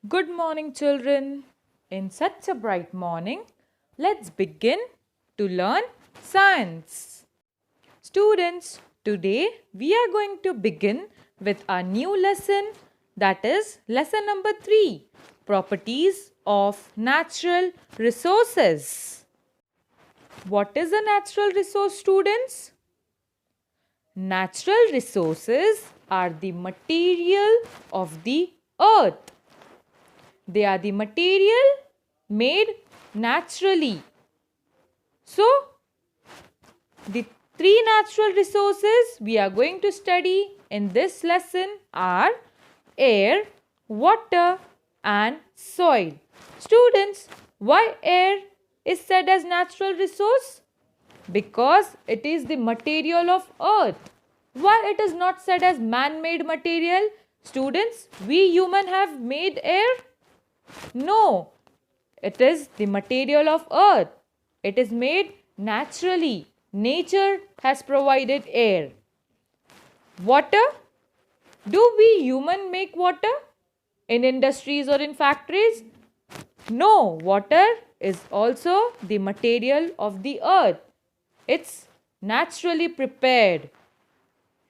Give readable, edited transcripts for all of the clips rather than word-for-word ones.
Good morning, children. In such a bright morning, let's begin to learn science. Students, today we are going to begin with our new lesson, that is lesson number 3, Properties of Natural Resources. What is a natural resource, students? Natural resources are the material of the earth. They are the material made naturally. So, the three natural resources we are going to study in this lesson are air, water and soil. Students, why air is said as natural resource? Because it is the material of earth. Why it is not said as man-made material? Students, we human have made air? No, it is the material of earth. It is made naturally. Nature has provided air. Water? Do we human make water in industries or in factories? No, water is also the material of the earth. It's naturally prepared.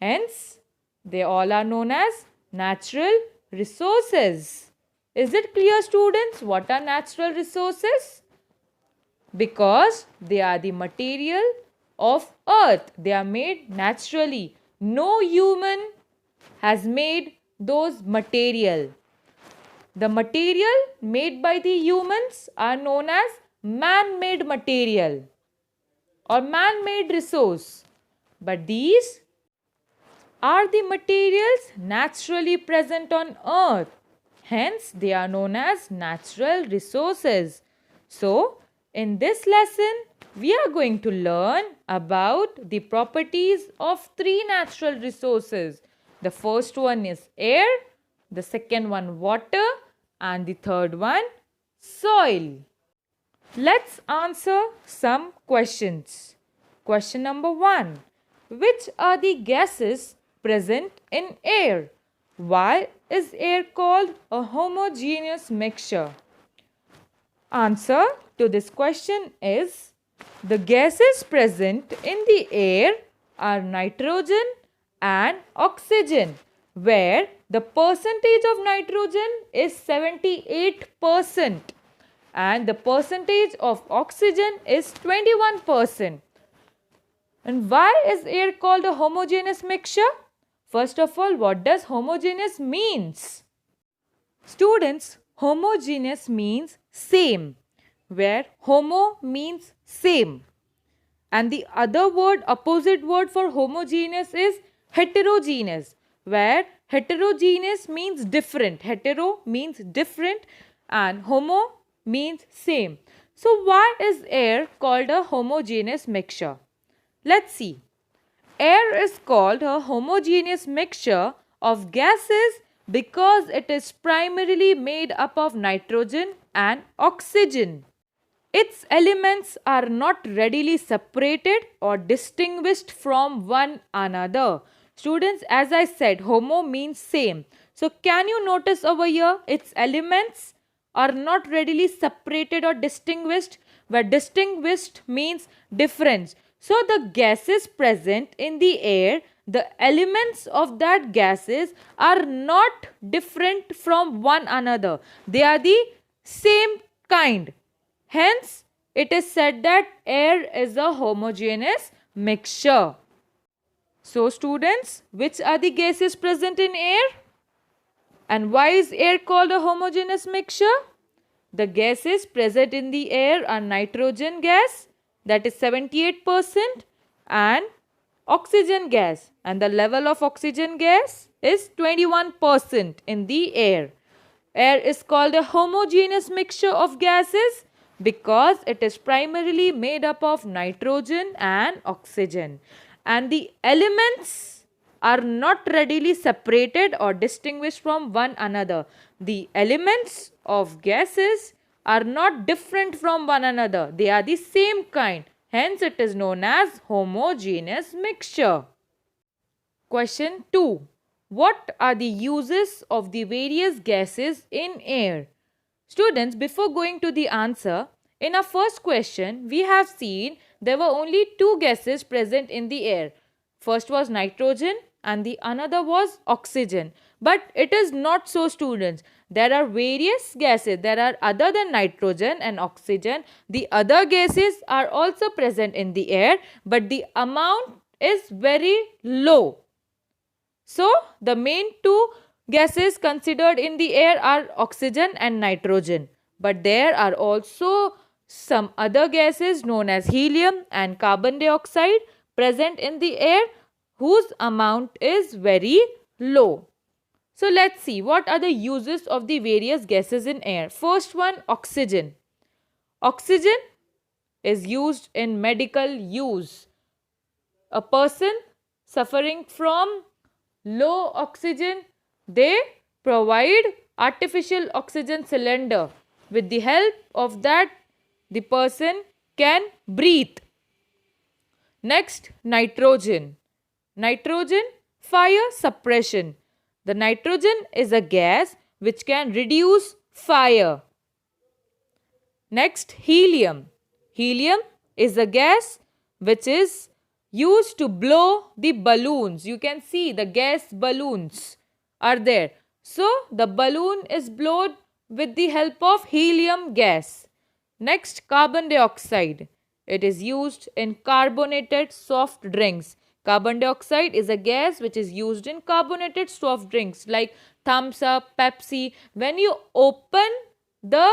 Hence, they all are known as natural resources. Is it clear, students, what are natural resources? Because they are the material of earth. They are made naturally. No human has made those material. The material made by the humans are known as man-made material or man-made resource. But these are the materials naturally present on earth. Hence, they are known as natural resources. So, in this lesson, we are going to learn about the properties of three natural resources. The first one is air, the second one water, and the third one soil. Let's answer some questions. Question number 1. Which are the gases present in air? Why is air called a homogeneous mixture? Answer to this question is the gases present in the air are nitrogen and oxygen, where the percentage of nitrogen is 78% and the percentage of oxygen is 21%. And why is air called a homogeneous mixture? First of all, what does homogeneous means? Students, homogeneous means same, where homo means same. And the other word, opposite word for homogeneous is heterogeneous, where heterogeneous means different. Hetero means different and homo means same. So why is air called a homogeneous mixture? Let's see. Air is called a homogeneous mixture of gases because it is primarily made up of nitrogen and oxygen. Its elements are not readily separated or distinguished from one another. Students, as I said, homo means same. So, can you notice over here, its elements are not readily separated or distinguished, where distinguished means difference. So, the gases present in the air, the elements of that gases are not different from one another. They are the same kind. Hence, it is said that air is a homogeneous mixture. So, students, which are the gases present in air? And why is air called a homogeneous mixture? The gases present in the air are nitrogen gas, that is 78%, and oxygen gas, and the level of oxygen gas is 21% in the air. Air is called a homogeneous mixture of gases because it is primarily made up of nitrogen and oxygen, and the elements are not readily separated or distinguished from one another. The elements of gases are not different from one another. They are the same kind. Hence, it is known as homogeneous mixture. Question 2. What are the uses of the various gases in air? Students, before going to the answer, in our first question, we have seen there were only two gases present in the air. First was nitrogen and the another was oxygen. But it is not so, students. There are various gases. There are other than nitrogen and oxygen. The other gases are also present in the air, but the amount is very low. So, the main two gases considered in the air are oxygen and nitrogen. But there are also some other gases known as helium and carbon dioxide present in the air whose amount is very low. So, let's see what are the uses of the various gases in air. First one, oxygen. Oxygen is used in medical use. A person suffering from low oxygen, they provide artificial oxygen cylinder. With the help of that, the person can breathe. Next, nitrogen. Nitrogen, fire suppression. The nitrogen is a gas which can reduce fire. Next, helium. Helium is a gas which is used to blow the balloons. You can see the gas balloons are there. So, the balloon is blown with the help of helium gas. Next, carbon dioxide. It is used in carbonated soft drinks. Carbon dioxide is a gas which is used in carbonated soft drinks like Thumbs Up, Pepsi. When you open the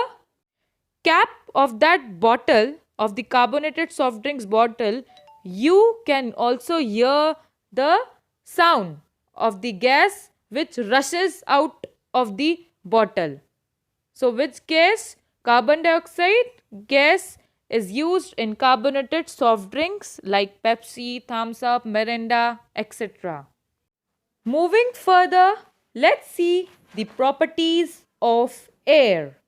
cap of that bottle, of the carbonated soft drinks bottle, you can also hear the sound of the gas which rushes out of the bottle. So, which gas? Carbon dioxide gas is used in carbonated soft drinks like Pepsi, Thumbs Up, Mirinda, etc. Moving further, let's see the properties of air.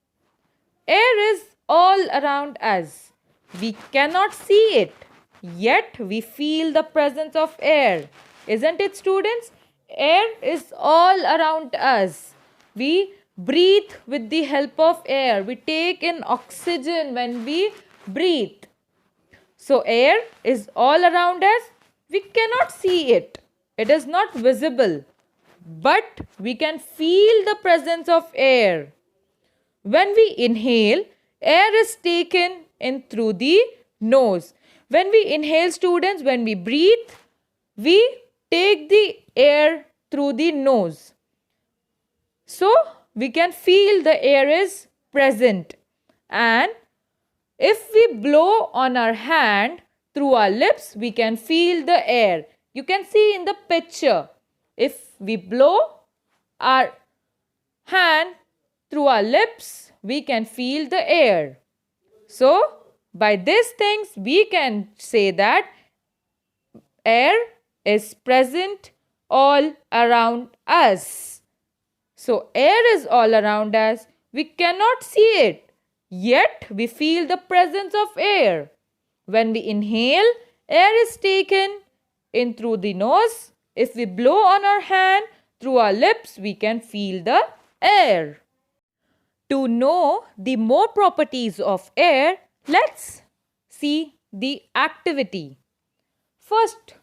Air is all around us. We cannot see it, yet we feel the presence of air. Isn't it, students? Air is all around us. We breathe with the help of air. We take in oxygen when we breathe. So, air is all around us. We cannot see it. It is not visible. But we can feel the presence of air. When we inhale, air is taken in through the nose. When we inhale, students, when we breathe, we take the air through the nose. So, we can feel the air is present. And if we blow on our hand through our lips, we can feel the air. You can see in the picture. If we blow our hand through our lips, we can feel the air. So, by these things, we can say that air is present all around us. So, air is all around us. We cannot see it, yet we feel the presence of air. When we inhale, air is taken in through the nose. If we blow on our hand through our lips, we can feel the air. To know the more properties of air, let's see the activity. First,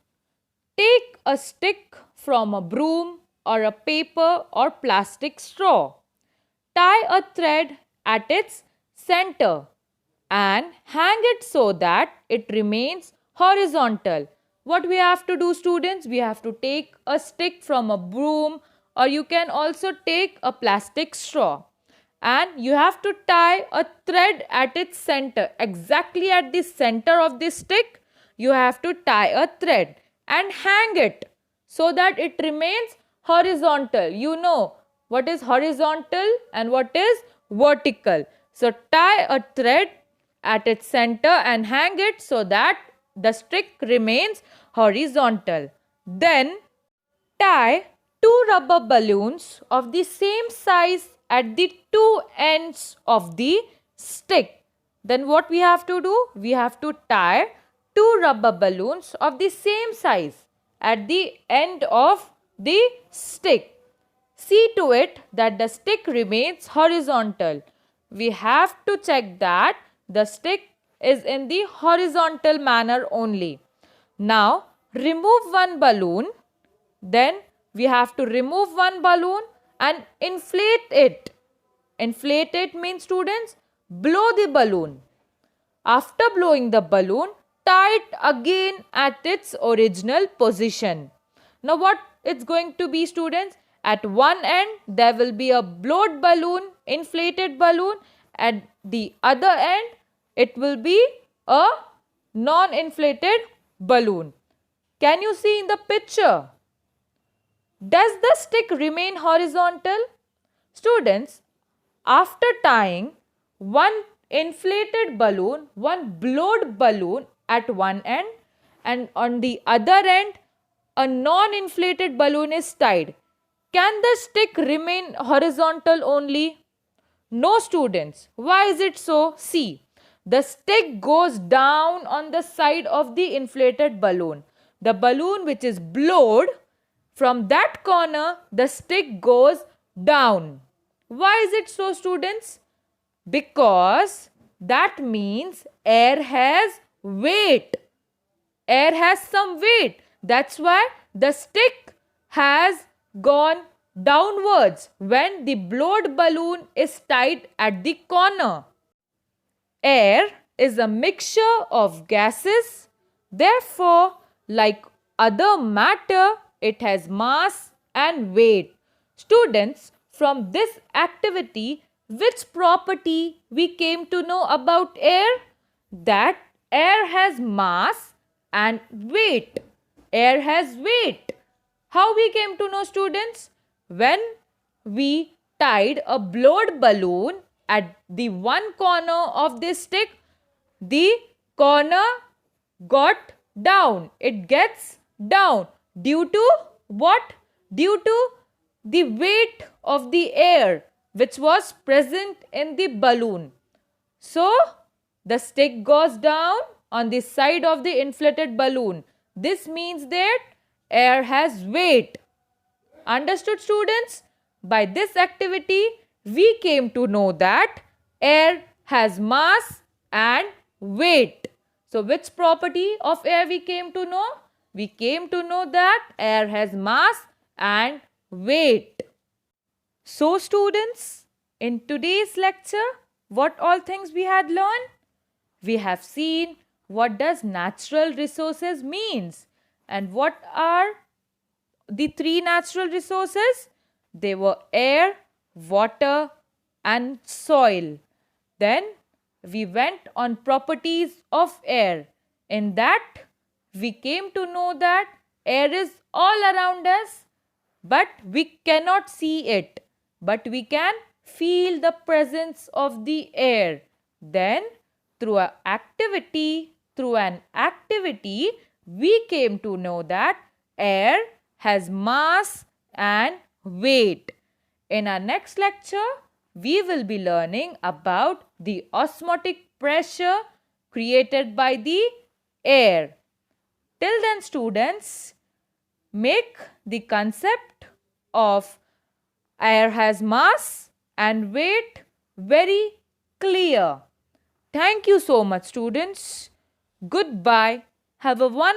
take a stick from a broom or a paper or plastic straw. Tie a thread at its center and hang it so that it remains horizontal. What we have to do, students? We have to take a stick from a broom, or you can also take a plastic straw. And you have to tie a thread at its center. Exactly at the center of the stick, you have to tie a thread and hang it so that it remains horizontal. You know what is horizontal and what is vertical. So, tie a thread at its center and hang it so that the stick remains horizontal. Then, tie two rubber balloons of the same size at the two ends of the stick. Then what we have to do? We have to tie two rubber balloons of the same size at the end of the stick. See to it that the stick remains horizontal. We have to check that the stick is in the horizontal manner only. Now, remove one balloon. Then we have to remove one balloon and inflate it. Inflate it means, students, blow the balloon. After blowing the balloon, tie it again at its original position. Now what it's going to be, students? At one end there will be a blown balloon, inflated balloon. At the other end it will be a non-inflated balloon. Can you see in the picture? Does the stick remain horizontal? Students, after tying one inflated balloon, one blown balloon at one end, and on the other end a non-inflated balloon is tied, can the stick remain horizontal only? No, students. Why is it so? See, the stick goes down on the side of the inflated balloon. The balloon which is blown, from that corner the stick goes down. Why is it so, students? Because that means air has weight. Air has some weight. That's why the stick has gone downwards when the blown balloon is tied at the corner. Air is a mixture of gases. Therefore, like other matter, it has mass and weight. Students, from this activity, which property we came to know about air? That air has mass and weight. Air has weight. How we came to know, students? When we tied a blown balloon at the one corner of this stick, the corner got down. It gets down. Due to what? Due to the weight of the air which was present in the balloon. So, the stick goes down on the side of the inflated balloon. This means that air has weight. Understood, students? By this activity, we came to know that air has mass and weight. So, which property of air we came to know? We came to know that air has mass and weight. So, students, in today's lecture, what all things we had learned? We have seen what does natural resources means and what are the three natural resources. They were air, water and soil. Then we went on properties of air. In that we came to know that air is all around us, but we cannot see it, but we can feel the presence of the air. Then through an activity, we came to know that air has mass and weight. In our next lecture, we will be learning about the osmotic pressure created by the air. Till then, students, make the concept of air has mass and weight very clear. Thank you so much, students. Goodbye. Have a wonderful